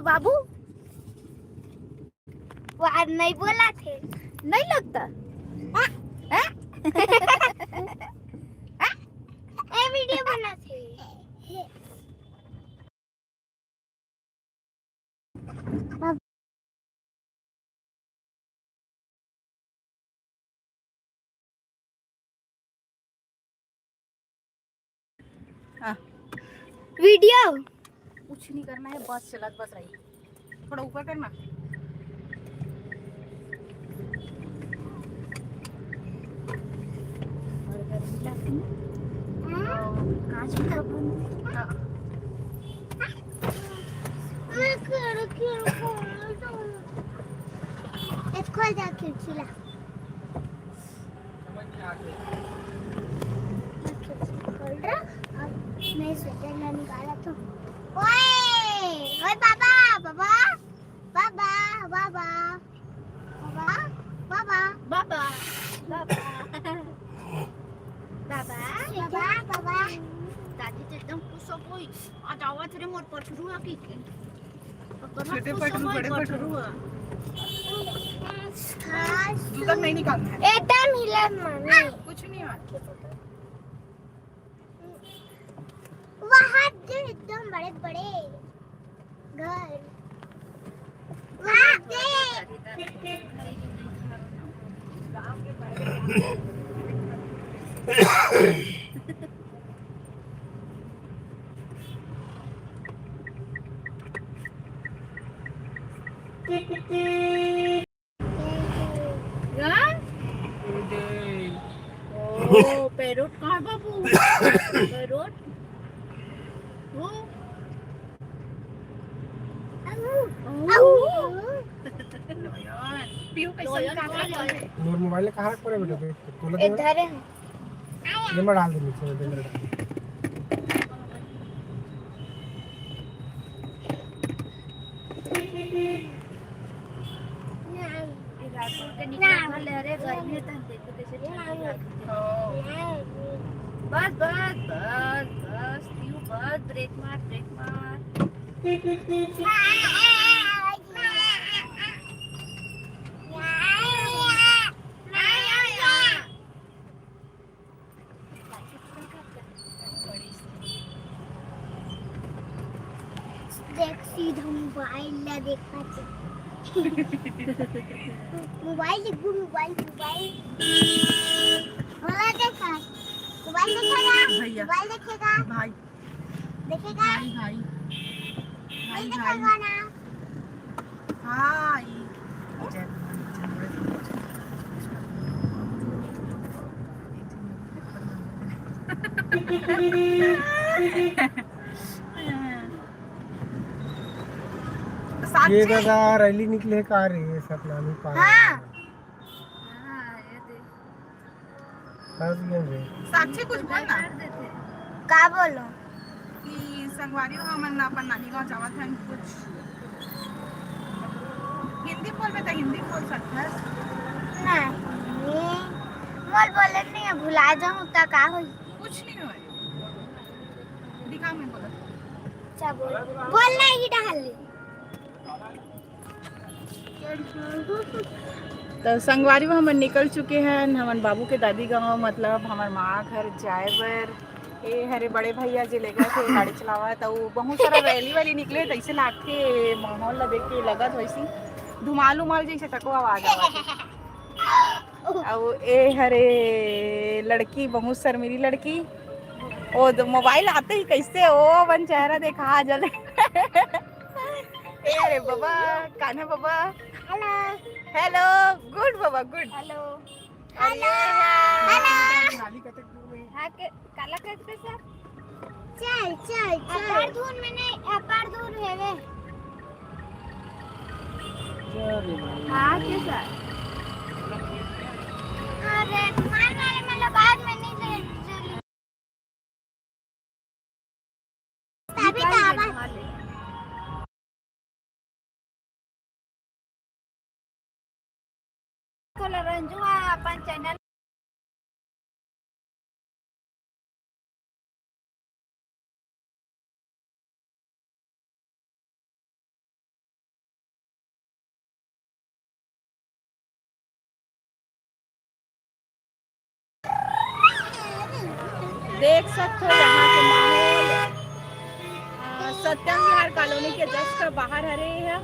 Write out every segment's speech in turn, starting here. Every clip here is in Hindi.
तो बाबू वो आज नहीं बोला थे, नहीं लगता ए वीडियो बना थे। हाँ वीडियो कुछ नहीं करना है, बस चलत बस रही, थोड़ा ऊपर करना। कांच में कब खोल जा खिड़की ला खोल रहा अब मैं स्वेटर ना निकाला तो ओए ओए बाबा बाबा बाबा बाबा बाबा बाबा बाबा बाबा बाबा बाबा दादी तो एकदम खुश हो गई। आज आवाज रे मोर पछरू आ की छोटे पटरू बड़े पटरू जूता नहीं निकालना है, एकदम हिला मम्मी कुछ नहीं हुआ। वहाँ जो एकदम बड़े बड़े घर वहाँ ओ पैरोट कहाँ है बाबू? पैरोट वो पीयू कैसा निकाला है? मोर मोबाइल कहाँ रख पड़े बेटा देख तो लगे इधर है ये में डाल दे नीचे में डाल बस बस बस बस पीयू बस ब्रेक मार देख सीधा मोबाइल ला देखा मोबाइल देखो मोबाइल वाला देखा मोबाइल देखेगा भैया मोबाइल देखेगा भाई देखेगा भाई भाई मोबाइल देखेगा ना भाई ये दादा रैली निकले का रे सपना में पा हाँ ये देख फंस गए रे साक्षी कुछ बोल ना का बोलो कि संगवारी हमन अपन नानी गांव जावत हन, कुछ हिंदी बोल बेटा, हिंदी बोल सकता है नहीं मोल बोले नहीं है भुला जाऊं तो का होई कुछ नहीं हुआ दिखा मैं बोला अच्छा बोलना ही डाल ले तो संगवारी में हम निकल चुके हैं हमन बाबू के दादी गांव, मतलब हमार माँ घर जाए बर। ए हरे बड़े भैया जी लेकर थे गाड़ी चलावा तो बहुत सारा रैली वाली निकले, तो ऐसे लाके माहौल ला देख के लगत वैसी धुमाल उमाल जैसे तको आवाज आवत और ए हरे लड़की बहुत शर्मीली लड़की ओ मोबाइल आते ही कैसे ओ बन चेहरा देखा जले ए अरे बाबा कान्हा बाबा हेलो हेलो गुड बाबा गुड हेलो हेलो गाली कतक दूर में हाँ के काला कैसे सर चल अपार दूर में नहीं अपार दूर है वे अरे हाँ के सर अरे मान वाले मतलब बाद में नहीं ले तभी तो आवाज रंजू अपन चैनल देख सकते हो यहाँ के माहौल सत्यम विहार कॉलोनी के जस्ट बाहर हरे है।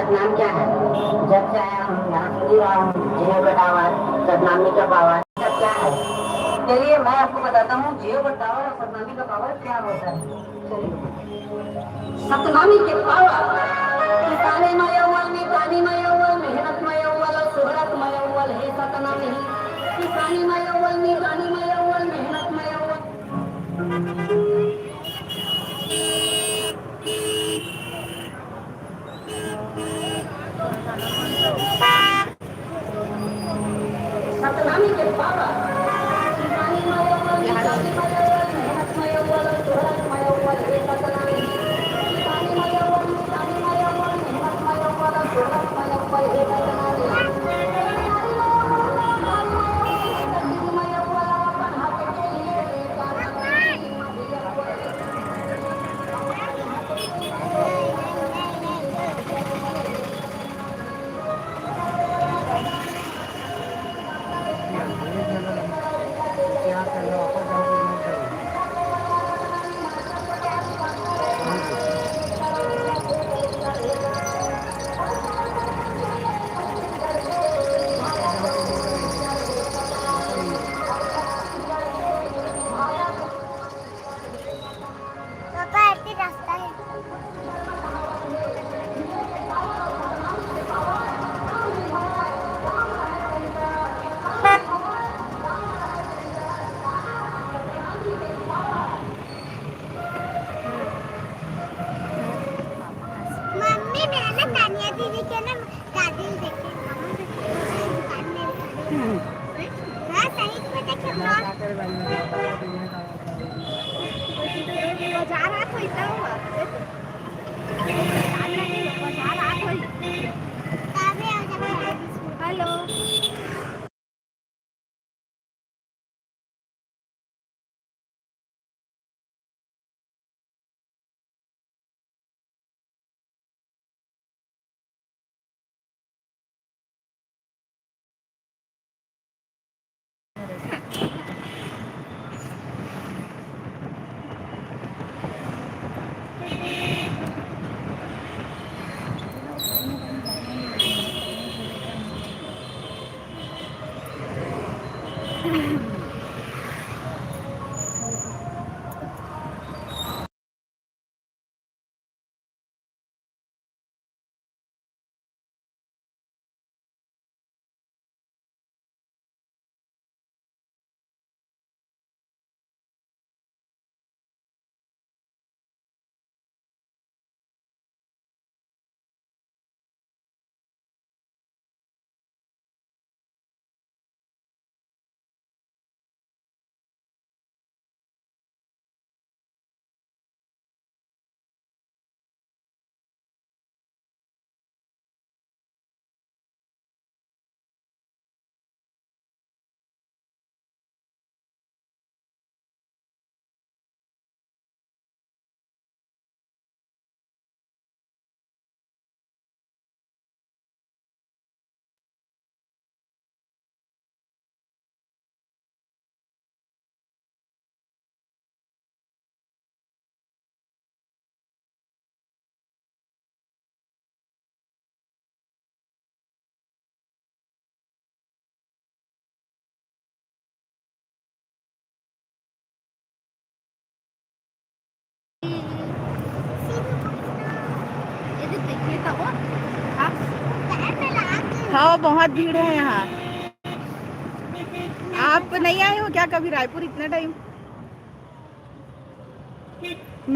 नाम क्या है? जब से आया हूँ यहाँ सुनी रहा हूँ जियो का टावर, सतनामी का पावर, सब क्या है? चलिए मैं आपको बताता हूँ जियो का टावर और सतनामी का पावर क्या होता है। सतनामी के पावर किसानीमय अव्वल, मितानीमय अव्वल, मेहनतमय अव्वल और शोहरतमय अव्वल है सतनामी। किसानीमय अव्वल, मितानीमय अव्वल, मेहनतमय अव्वल। सतनामी के पावर किसानीमय अव्वल, मितानीमय अव्वल, मेहनतमय अव्वल और शोहरतमय अव्वल है सतनामी। किसानीमय अव्वल, मितानीमय अव्वल, मेहनतमय अव्वल और शोहरतमय अव्वल है सतनामी। ये देखिए तो वो आप पैर में लगा के हाँ बहुत भीड़ है यहाँ। आप नहीं आए हो क्या कभी रायपुर इतना टाइम?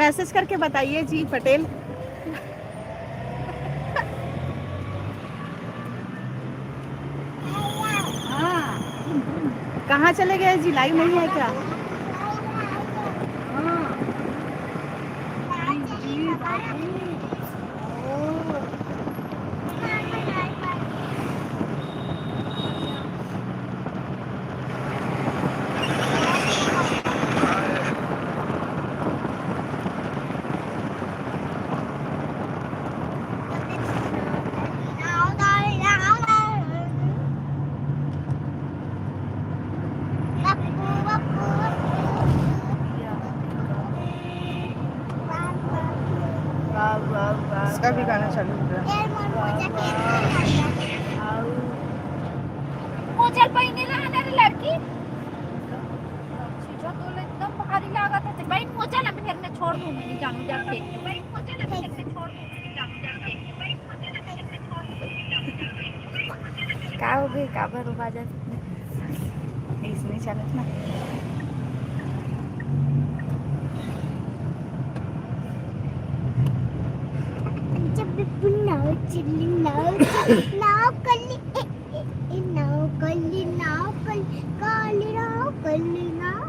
मैसेज करके बताइए जी पटेल। हाँ कहाँ चले गए जी, लाइव नहीं है क्या? इसका भी गाना चालू हो गया। मोजल पहिने राहणार लड़की चीजा तो एकदम भारी लागत है भाई। मोजल अब घर में छोड़ दूं, मैं जाऊं जाके भाई। मोजल अब घर में छोड़ दूं, मैं जाऊं जाके भाई। मोजल अब घर में छोड़ दूं, मैं जाऊं जाके। क्या हो गई का भर बाजा इसमें चलत ना। नाव चली नाव नाव कली नाव कली नाव कली काली नाव कली नाव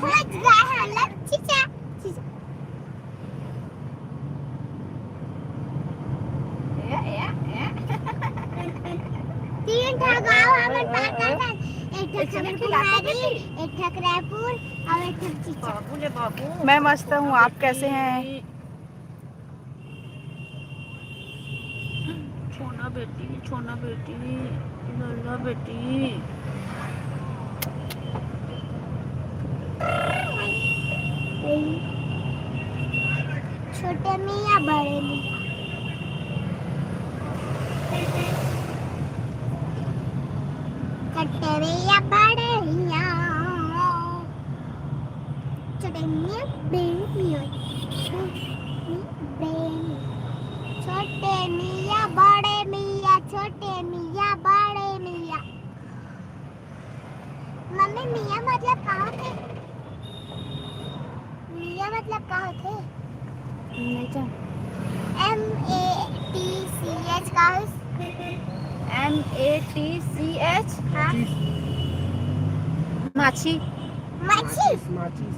बहुत गाया लच्छा तीन ठगाव हमन पाता था। एक ठकरापुर, एक ठकरापुर और एक ठकचिचा। बाबू ले बाबू। मैं मस्त हूँ, आप कैसे हैं? छोना बेटी लल्ला बेटी। छोटे में या बड़े में? कट्टे में या बड़े या छोटे में बेबी छोटे मिया बड़े मिया छोटे मिया बड़े मिया। मम्मी मिया मतलब कहाँ थे? मिया मतलब कहाँ थे? नहीं जान। MATCH कहाँ है? MATCH हाँ माछी। माछी माचिस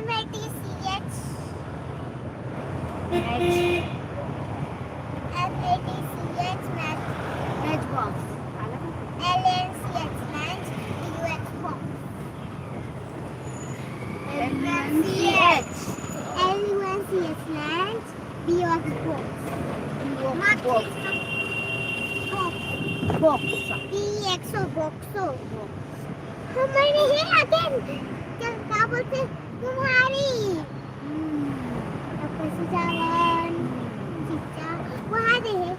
MATCH MATCH match box LNCH match UX box LNCH match BOX box box BXO boxo हमारे ही अगेन क्या बोलते तुम्हारी चावल चिच्चा वहाँ दे है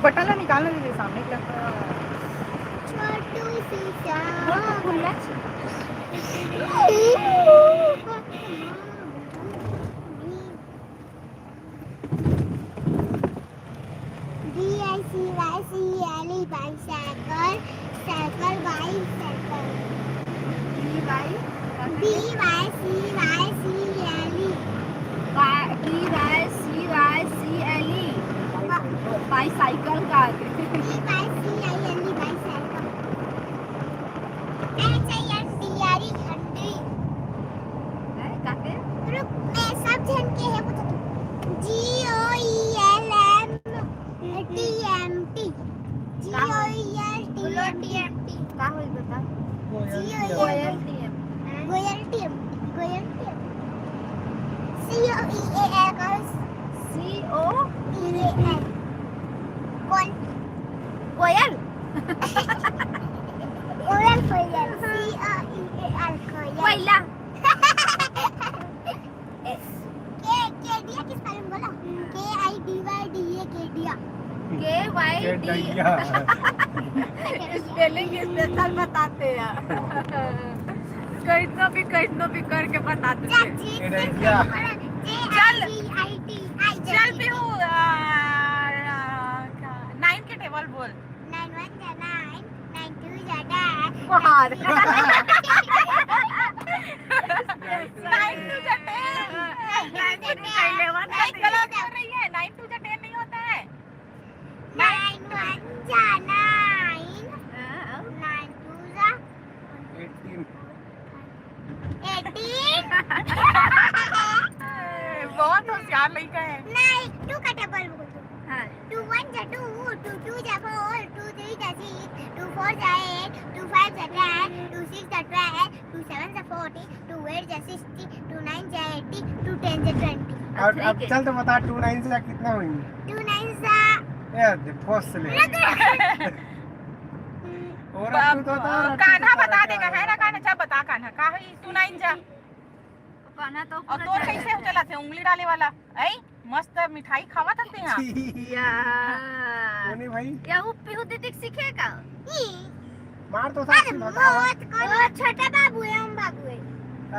बटन ला निकालना दीजिए सामने क्या छोटू सीता खुला BICYCLE bicycle cycle bicycle BYCYCLE bicycle का आगे का होई बता कोयल टीएम CO कोयल कोयला KYD स्पेलिंग स्पेशल बताते हैं कैसनो भी करके बताते हैं चल भी हूँ 9 के टेबल बोल बाहर 9 to 10 नहीं होता है 18 बहुत होशियार लड़का है नहीं 2 का टेबल बोल हाँ 2 1 जा 2 2 2 जा 4 2 3 जा 6 2 4 जा 8 2 5 जा 10 2 6 जा 12 2 7 जा 40 2 8 जा 60 2 9 जा 80 2 10 जा 20 और अब चल तो बता 2 9 से कितना होंगे 2 9 जा यार फर्स्ट ले और अब तो कान्हा बता देगा है ना कान्हा जा बता कान्हा का है तू नाइन जा कहना तो और तोर कैसे हो चला थे उंगली डाले वाला ऐ मस्त मिठाई खावा सकते हैं नहीं भाई या उप्पी हो दीदी सीखेगा मार तो साथ में बता छोटा बाबू है हम बाबू है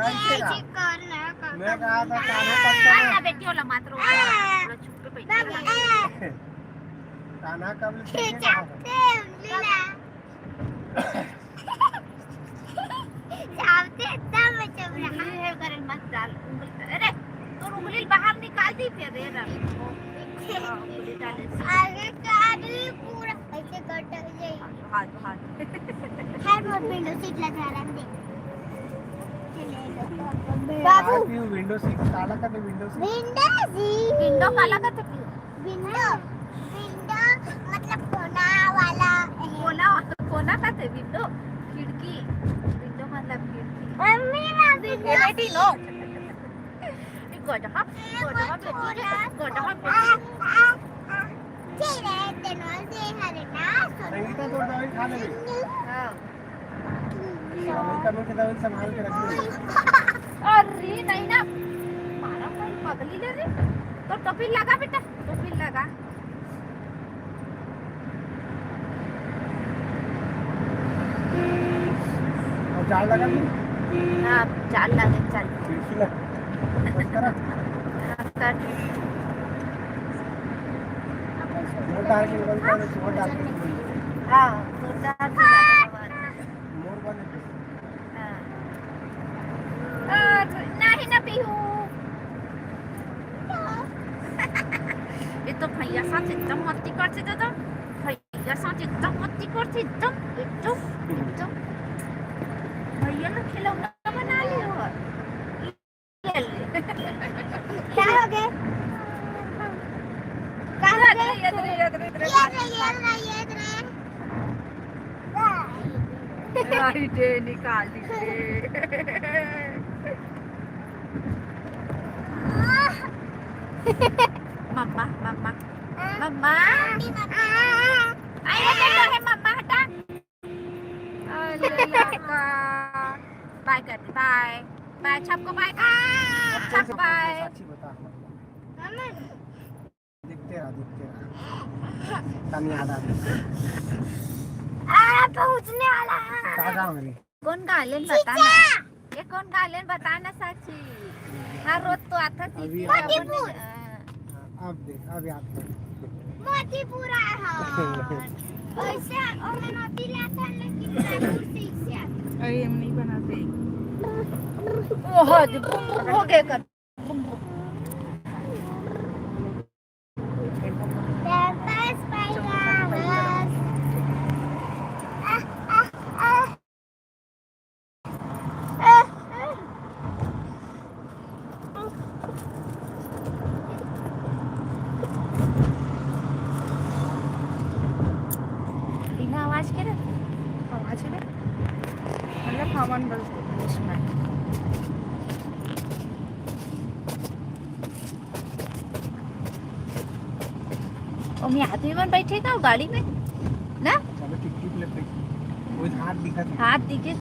ऐसे का करना मैं कहा था कान्हा कब ना बेटी वाला मात्र छुप पे बैठी कान्हा कब लीला जाते तब बच्चा ये है करल मत डाल उंगली अरे तो उंगली बाहर निकाल दी फिर रे ना उंगली डाले आगे काली पूरा ऐसे कट जाए हाथ हर मोड विंडो सीट लगा रहा है बाबू विंडो सीट काला का विंडो सीट विंडो काला का तो विंडो मतलब कोना वाला कोना का थे विंडो खिड़की विंडो मतलब खिड़की मम्मी ना विंडो बेटी नो गोडहा तेरे तेनो से हरना संगीता तो दवाई खा ले हां संगीता में के दवाई संभाल के रख ले अरे नहीं ना मारा कोई पगली ले रे तो टोपी लगा बेटा टोपी लगा और जाल लगा ली हां चाल लगे चल खिड़की लग बस करा कर मोर डाल के निकल कर मोर डाल के हां तो चार से मोर बने नहीं ना पीहू ये तो भैया साथ एकदम मस्ती करते दादा भैया साथ एकदम मस्ती करते एकदम भैया ना खिलौना बना लियो क्या हो गया ये निकाल दी मम्मा आया है मम्मा हटा बाय कर दे बाय सबको बाय सच्ची बता मम्मा दिखते दिखते रहा तनी याद आ पहुंचने वाला है। कहाँ मेरे कौन गालेन बताना, ये कौन गालेन बताना साक्षी। हर रोज तो आता थी। अभी मोतीपुर अब देख अब याद कर मोतीपुर है। ऐसे और मैं नदी लाता लेकिन कुर्सी से अरे हम नहीं बनाते। ओह हो गए कर बिना आवाज के ना आवाज है मतलब हवन बस सुना और मैं आदमी बन बैठेगा गाड़ी में ना चलो टिकट ले वो हाथ दिखा हाथ दिखे